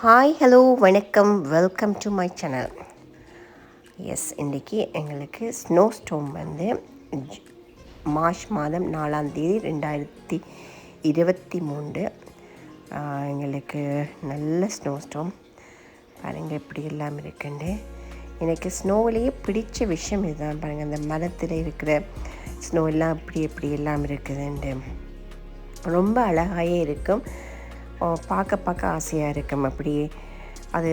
Hi hello வணக்கம் welcome to my channel. Yes, இன்றைக்கி எங்களுக்கு ஸ்னோ ஸ்டோம் வந்து மார்ச் மாதம் 4ஆம் தேதி 2023 எங்களுக்கு நல்ல ஸ்னோ ஸ்டோம். பாருங்கள் எப்படி எல்லாம் இருக்குண்டு. எனக்கு ஸ்னோவிலேயே பிடிச்ச விஷயம் இதுதான். பாருங்கள், அந்த மரத்தில் இருக்கிற ஸ்னோ எல்லாம் எப்படி எல்லாம் இருக்குதுண்டு ரொம்ப அழகாயே இருக்கும். பார்க்க ஆசையாக இருக்கும். அப்படியே அது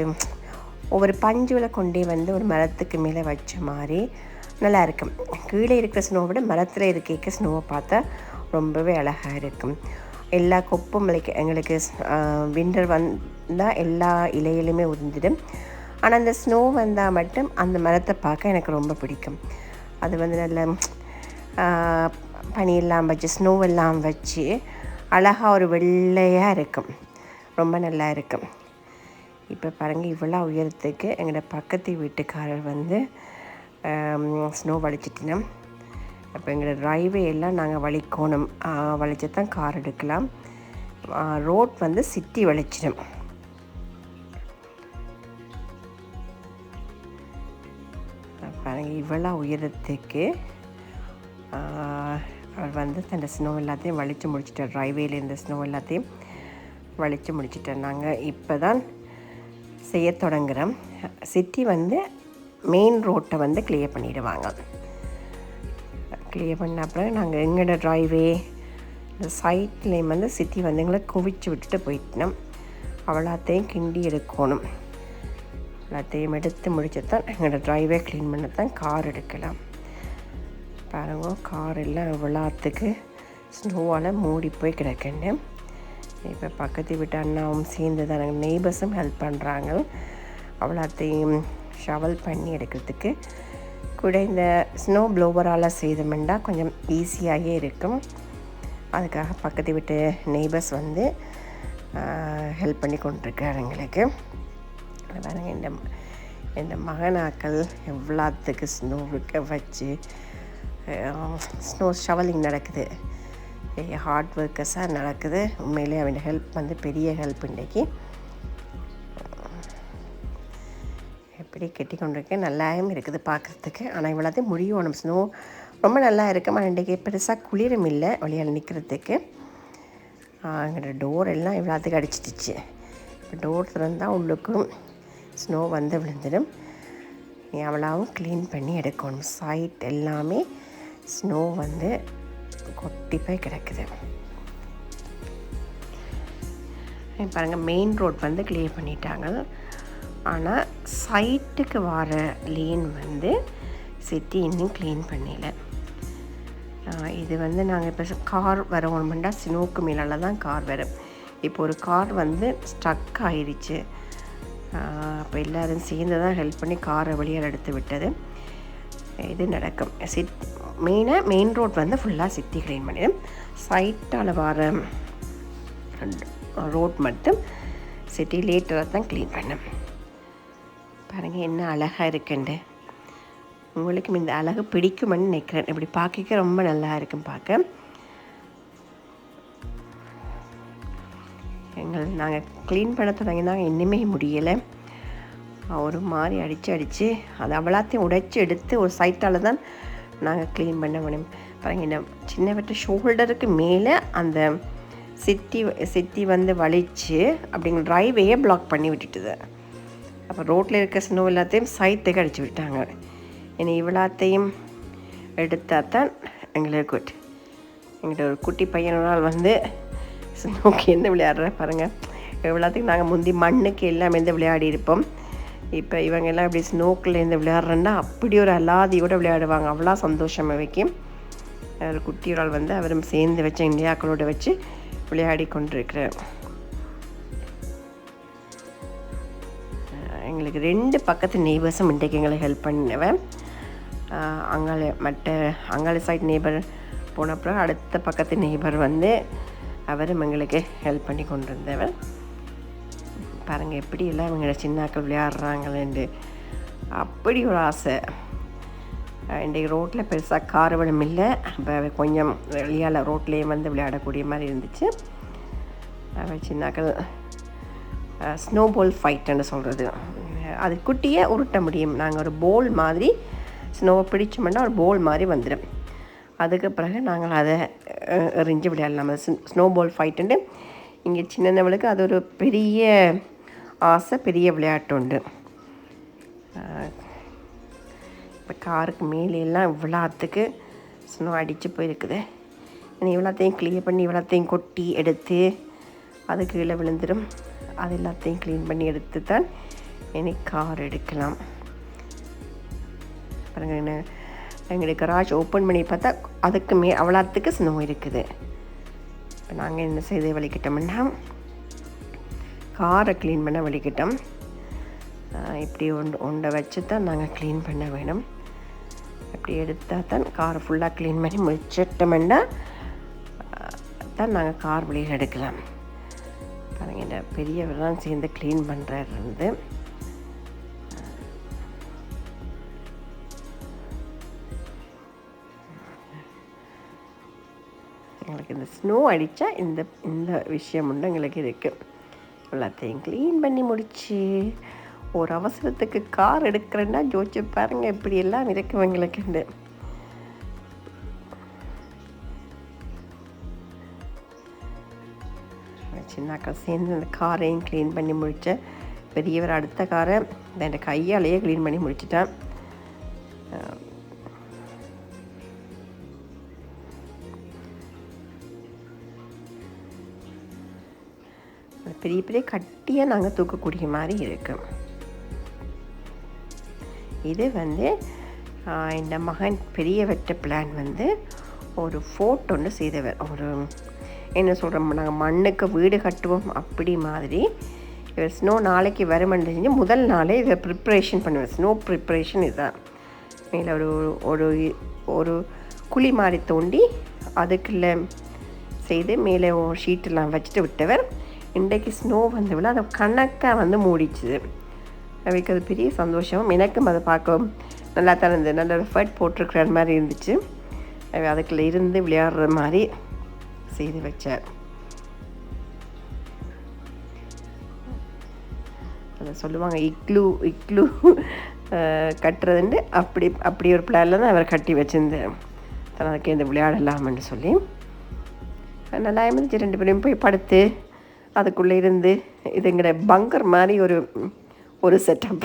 ஒவ்வொரு பஞ்சுவில் கொண்டே வந்து ஒரு மரத்துக்கு மேலே வச்ச மாதிரி நல்லா இருக்கும். கீழே இருக்கிற ஸ்னோவை விட மரத்தில் இருக்க ஸ்னோவை பார்த்தா ரொம்பவே அழகாக இருக்கும். எல்லா கொப்பும் எங்களுக்கு விண்டர் வந்தால் எல்லா இலையிலுமே உதிர்ந்துடும். ஆனால் அந்த ஸ்னோ வந்தால் மட்டும் அந்த மரத்தை பார்க்க எனக்கு ரொம்ப பிடிக்கும். அது வந்து நல்ல பனியெல்லாம் வச்சு ஸ்னோவெல்லாம் வச்சு அழகாக ஒரு வெள்ளையாக இருக்கும். ரொம்ப நல்லா இருக்கும். இப்போ பாருங்கள், இவ்வளோ உயரத்துக்கு எங்களோட பக்கத்து வீட்டுக்காரர் வந்து ஸ்னோ வலிச்சிட்டினோம். அப்போ எங்களோட ட்ரைவே எல்லாம் நாங்கள் வலிக்கணும். வலிச்சு தான் கார் எடுக்கலாம். ரோட் வந்து சிட்டி வலிச்சிடும். பாருங்கள், இவ்வளோ உயரத்துக்கு அவர் வந்து அந்த ஸ்னோ எல்லாத்தையும் வலித்து முடிச்சிட்டார். ட்ரைவேல இருந்த ஸ்னோ எல்லாத்தையும் வலித்து முடிச்சிட்டார். நாங்கள் இப்போ தான் செய்ய தொடங்குகிறோம். சிட்டி வந்து மெயின் ரோட்டை வந்து கிளியர் பண்ணிவிடுவாங்க. கிளியர் பண்ண அப்புறம் நாங்கள் எங்களோட ட்ரைவே இந்த சைட்லேயும் வந்து சிட்டி வந்து எங்களை குவிச்சு விட்டுட்டு போயிட்டோம். அவ்வளோத்தையும் கிண்டி எடுக்கணும். எல்லாத்தையும் எடுத்து முடிச்சு தான் எங்களோட ட்ரைவே க்ளீன் பண்ண தான் கார் எடுக்கலாம். பாருங்க, கார் எல்லாம் விழாத்துக்கு ஸ்னோவால் மூடி போய் கிடக்குன்னு. இப்போ பக்கத்து வீட்டு அண்ணாவும் சேர்ந்து தான் நாங்கள் நெய்பர்ஸும் ஹெல்ப் பண்ணுறாங்க. அவ்வளோத்தையும் ஷவல் பண்ணி எடுக்கிறதுக்கு கூட இந்த ஸ்னோ ப்ளோவரால் செய்தோம்னா கொஞ்சம் ஈஸியாகவே இருக்கும். அதுக்காக பக்கத்து வீட்டு நெய்பர்ஸ் வந்து ஹெல்ப் பண்ணி கொண்டிருக்காரு எங்களுக்கு. பாருங்கள், இந்த மகனாக்கள் எவ்வளோத்துக்கு ஸ்னோவுக்கு வச்சு ஸ்னோ ஷவலிங் நடக்குது. பெரிய ஹார்ட் ஒர்க்கர்ஸாக நடக்குது. உண்மையிலே அவன் ஹெல்ப் வந்து பெரிய ஹெல்ப். இன்றைக்கி எப்படி கெட்டி கொண்டிருக்கேன், நல்லாவும் இருக்குது பார்க்குறதுக்கு. ஆனால் இவ்வளோத்தையும் முடியணும். ஸ்னோ ரொம்ப நல்லா இருக்கும். ஆனால் இன்றைக்கி பெருசாக குளிரும் இல்லை வழியால் நிற்கிறதுக்கு. எங்களோட டோர் எல்லாம் இவ்வளோத்துக்கு அடிச்சிடுச்சு. இப்போ டோர் திறந்தால் உள்ளுக்கும் ஸ்னோ வந்து விழுந்துடும். எவ்வளோவும் க்ளீன் பண்ணி எடுக்கணும். சைட் எல்லாமே ஸ்னோ வந்து கொட்டி போய் கிடக்குது. பாருங்கள், மெயின் ரோட் வந்து கிளியர் பண்ணிட்டாங்க. ஆனால் சைட்டுக்கு வர லேன் வந்து சிட்டி இன்னும் க்ளீன் பண்ணல. இது வந்து நாங்கள் இப்போ கார் வரணுமெண்டா ஸ்னோக்கு மேலால தான் கார் வரும். இப்போ ஒரு கார் வந்து ஸ்டக் ஆயிடுச்சு. அப்போ எல்லோரும் சேர்ந்து தான் ஹெல்ப் பண்ணி காரை வெளியே எடுத்து விட்டது. இது நடக்கும். மெயின் ரோட் வந்து ஃபுல்லாக சிட்டி க்ளீன் பண்ணிடும். சைட்டால் வர ரோட் மட்டும் சிட்டி லேட்டராக தான் க்ளீன் பண்ணேன். பாருங்கள் என்ன அழகாக இருக்குண்டு. உங்களுக்கும் இந்த அழகு பிடிக்குமென்னு நினைக்கிறேன். இப்படி பார்க்க ரொம்ப நல்லா இருக்கும் பார்க்க. நாங்கள் க்ளீன் பண்ண தொடங்கினாங்க, இன்னுமே முடியலை. ஒரு மாதிரி அடித்து அது அவ்வளோத்தையும் உடைச்சி எடுத்து ஒரு சைட்டால் தான் நாங்கள் க்ளீன் பண்ண முடியும். பாருங்கள், இந்த சின்ன வெட்ட ஷோல்டருக்கு மேலே அந்த சிட்டி வந்து வலிச்சு அப்படிங்கிற ட்ரைவேயே பிளாக் பண்ணி விட்டுட்டுது. அப்போ ரோட்டில் இருக்க ஸ்னோ எல்லாத்தையும் சைட்டுக்கு அடித்து விட்டாங்க. ஏன்னா இவ்வளோத்தையும் எடுத்தால் தான் எங்களுக்கு குட். எங்கிட்ட ஒரு குட்டி பையனால் வந்து ஸ்னோக்கு எந்த விளையாடுற பாருங்கள். எவ்வளோத்தையும் நாங்கள் முந்தி மண்ணுக்கு எல்லாம் எந்த விளையாடி இருப்போம். இப்போ இவங்க எல்லாம் இப்படி ஸ்னோக்கில் இருந்து விளையாடுறேன்னா அப்படி ஒரு அலாதியோடு விளையாடுவாங்க. அவ்வளோ சந்தோஷமாக வைக்கும். ஒரு குட்டியோரால் வந்து அவரும் சேர்ந்து வச்ச இந்தியாக்களோடு வச்சு விளையாடி கொண்டிருக்கிறார். எங்களுக்கு 2 பக்கத்து நெய்பர்ஸும் இன்றைக்கு எங்களுக்கு ஹெல்ப் பண்ணினவன். அங்காள சைட் நெய்பர் போனப்போ அடுத்த பக்கத்து நெய்பர் வந்து அவரும் எங்களுக்கு ஹெல்ப் பண்ணி கொண்டிருந்தவர். பாருங்கள் எப்படி எல்லாம் இவங்க சின்னாக்கள் விளையாடுறாங்களேண்டு அப்படி ஒரு ஆசை. இன்றைக்கு ரோட்டில் பெருசாக கார் வளம் இல்லை. இப்போ கொஞ்சம் வெளியால் ரோட்லேயே வந்து விளையாடக்கூடிய மாதிரி இருந்துச்சு. சின்னாக்கள் ஸ்னோபால் ஃபைட்டுன்னு சொல்கிறது. அது குட்டியே உருட்ட முடியும். நாங்கள் ஒரு போல் மாதிரி ஸ்னோவை பிடிச்சோம்னா ஒரு போல் மாதிரி வந்துடும். அதுக்கு பிறகு நாங்கள் அதை எறிஞ்சு விளையாடலாம். அது ஸ்னோபால் ஃபைட்டுண்டு இங்கே சின்னவளுக்கு அது ஒரு பெரிய ஆசை, பெரிய விளையாட்டு உண்டு. இப்போ காருக்கு மேலெல்லாம் இவ்வளோத்துக்கு ஸ்னோ அடித்து போயிருக்குது. இனி இவ்வளோத்தையும் க்ளீன் பண்ணி இவ்வளோத்தையும் கொட்டி எடுத்து அது கீழே விழுந்துடும். அது எல்லாத்தையும் க்ளீன் பண்ணி எடுத்து தான் இனி கார் எடுக்கலாம். பாருங்க, எங்களுடைய கராஜ் ஓப்பன் பண்ணி பார்த்தா அதுக்கு அவ்வளோத்துக்கு ஸ்னோ இருக்குது. இப்போ நாங்கள் என்ன செய்து வலிக்கிட்டோம்னா காரை க்ளீன் பண்ண வலிக்கிட்டோம். இப்படி ஒன்றை வச்சு தான் நாங்கள் க்ளீன் பண்ண வேணும். இப்படி எடுத்தால் தான் காரை ஃபுல்லாக க்ளீன் பண்ணி முடிச்சிட்டோம்னா தான் நாங்கள் கார் வெளியில் எடுக்கலாம். பாருங்கள், இந்த பெரியவரெல்லாம் சேர்ந்து க்ளீன் பண்ணுறது. எங்களுக்கு இந்த ஸ்னோ அடித்தா இந்த விஷயம் உண்டு எங்களுக்கு இருக்குது. எல்லாத்தையும் க்ளீன் பண்ணி முடிச்சு ஒரு அவசரத்துக்கு கார் எடுக்கிறேன்னா ஜோதிச்சு பாருங்கள் இப்படியெல்லாம் இருக்கும் எங்களுக்கு. சின்னாக்கள் சேர்ந்து அந்த காரையும் க்ளீன் பண்ணி முடித்தேன். பெரியவர் அடுத்த காரை இந்த கையாலேயே க்ளீன் பண்ணி முடிச்சிட்டேன். பெரிய பெரிய கட்டியாக நாங்கள் தூக்கக்கூடிய மாதிரி இருக்கும். இது இந்த மகன் பெரிய வெட்ட பிளான் ஒரு ஃபோர்ட் ஒன்று செய்தவர். ஒரு என்ன சொல்கிறோம், நாங்கள் மண்ணுக்கு வீடு கட்டுவோம் அப்படி மாதிரி. இவர் ஸ்னோ நாளைக்கு வருமென்று செஞ்சு முதல் நாளே இதை ப்ரிப்ரேஷன் பண்ணுவேன். ஸ்னோ ப்ரிப்ரேஷன் இதுதான். மேலே ஒரு ஒரு குழி மாதிரி தோண்டி அதுக்குள்ளே செய்து மேலே ஷீட்டெல்லாம் வச்சுட்டு விட்டவர். இன்றைக்கு ஸ்னோ விட அதை கணக்காக மூடிச்சுது. அவைக்கு அது பெரிய சந்தோஷம். எனக்கும் அதை பார்க்க நல்லா தான் இருந்தது. நல்ல எஃபர்ட் போட்டிருக்கிற மாதிரி இருந்துச்சு. அதுக்குள்ளே இருந்து விளையாடுற மாதிரி செய்து வச்சார். அதை சொல்லுவாங்க இக்லூ கட்டுறதுண்டு. அப்படி ஒரு பிளானில் தான் அவர் கட்டி வச்சுருந்தேன். தனக்கு இந்த விளையாடலாம்னு சொல்லி நல்லா இருந்துச்சு. 2 பேரையும் போய் படுத்து அதுக்குள்ளே இருந்து இதுங்கிற பங்கர் மாதிரி ஒரு செட்டப்.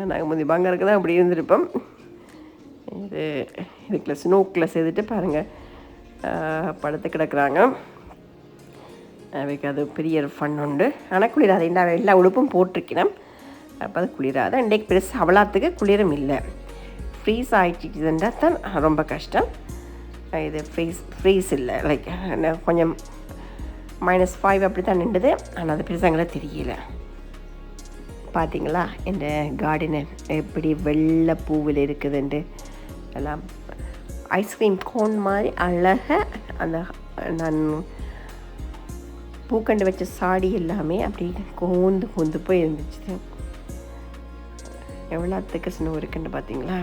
நாங்கள் முந்தி பங்கருக்கு தான் அப்படி இருந்திருப்போம். இதுக்குள்ள ஸ்னோக்கில் செய்துட்டு பாருங்கள் படுத்து கிடக்குறாங்க. அவைக்கு அது பெரிய ஃபன் உண்டு. ஆனால் குளிராது. எல்லா உடுப்பும் போட்டிருக்கணும். அப்போ அது குளிராது. இன்றைக்கு பெருசு அவ்வளோத்துக்கு குளிரும் இல்லை. ஃப்ரீஸ் ஆகிடுச்சுதுன்றா தான் ரொம்ப கஷ்டம். இது ஃப்ரீஸ் இல்லை. லைக் கொஞ்சம் -5 அப்படி தான் நின்றுது. ஆனால் அது பெருசாங்களே தெரியல. பார்த்தீங்களா இந்த கார்டனு எப்படி வெள்ளை பூவில் இருக்குதுன்ட்டு. எல்லாம் ஐஸ்கிரீம் கோன் மாதிரி அழகாக அந்த நான் பூக்கண்டு வச்ச சாடி எல்லாமே அப்படி கோந்து போய் இருந்துச்சு. எவ்வளோத்துக்கு ஸ்னோ இருக்குன்னு பார்த்தீங்களா.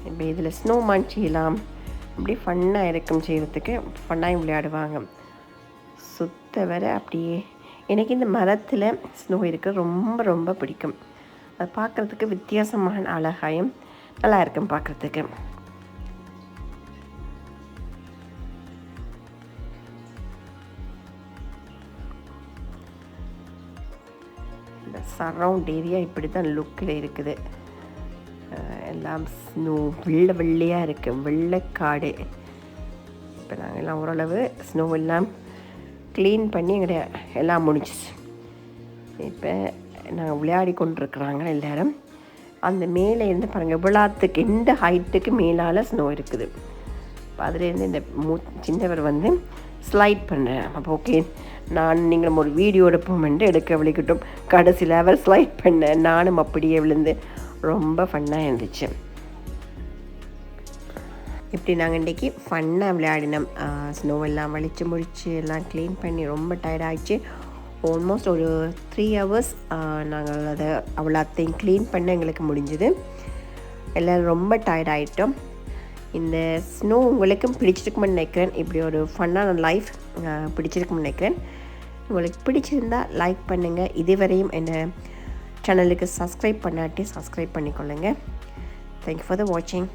இப்போ இதில் ஸ்னோ மேன் செய்யலாம். அப்படி ஃபன்னாக இருக்கும், செய்கிறதுக்கு ஃபன்னாக விளையாடுவாங்க. சுத்த வர அப்படியே எனக்கு இந்த மரத்தில் ஸ்னோ இருக்க ரொம்ப ரொம்ப பிடிக்கும். அது பார்க்குறதுக்கு வித்தியாசமான அழகாயும் நல்லா இருக்கும் பார்க்குறதுக்கு. இந்த சரவுண்ட் ஏரியா இப்படி தான் லுக்கில் இருக்குது. எல்லாம் ஸ்னோ வெள்ளையாக இருக்குது, வெள்ளைக்காடு. இப்போ நாங்கள் எல்லாம் ஓரளவு ஸ்னோ எல்லாம் க்ளீன் பண்ணி எல்லாம் முடிஞ்சிச்சு. இப்போ நாங்கள் விளையாடி கொண்டிருக்குறாங்க எல்லோரும். அந்த மேலே இருந்து பாருங்கள் விழாத்துக்கு இந்த ஹைட்டுக்கு மேலால் ஸ்னோ இருக்குது. இப்போ அதுலேருந்து இந்த சின்னவர் ஸ்லைட் பண்ணுறேன். அப்போ ஓகே நீங்களும் ஒரு வீடியோ எடுப்போம்ட்டு எடுக்க விளைக்கிட்டோம். கடைசியில் அவர் ஸ்லைட் பண்ணேன். நானும் அப்படியே விழுந்து ரொம்ப ஃபன்னாக இருந்துச்சு. இப்படி நாங்கள் இன்றைக்கி ஃபன்னாக விளையாடினோம். ஸ்னோவெல்லாம் வலித்து முடித்து எல்லாம் க்ளீன் பண்ணி ரொம்ப டயர்டாகிடுச்சு. ஆல்மோஸ்ட் ஒரு 3 hours நாங்கள் அதை அவ்வளோத்தையும் க்ளீன் பண்ண எங்களுக்கு முடிஞ்சுது. எல்லோரும் ரொம்ப டயர்டாகிட்டோம். இந்த ஸ்னோ உங்களுக்கும் பிடிச்சிருக்குமென்னு நினைக்கிறேன். இப்படி ஒரு ஃபன்னான லைஃப் பிடிச்சிருக்குமென்னு நினைக்கிறேன். உங்களுக்கு பிடிச்சிருந்தா லைக் பண்ணுங்கள். இதுவரையும் என்ன சேனலுக்கு சப்ஸ்கிரைப் பண்ணாட்டி சப்ஸ்கிரைப் பண்ணிக்கொள்ளுங்கள். தேங்க்யூ ஃபார் த வாட்சிங்.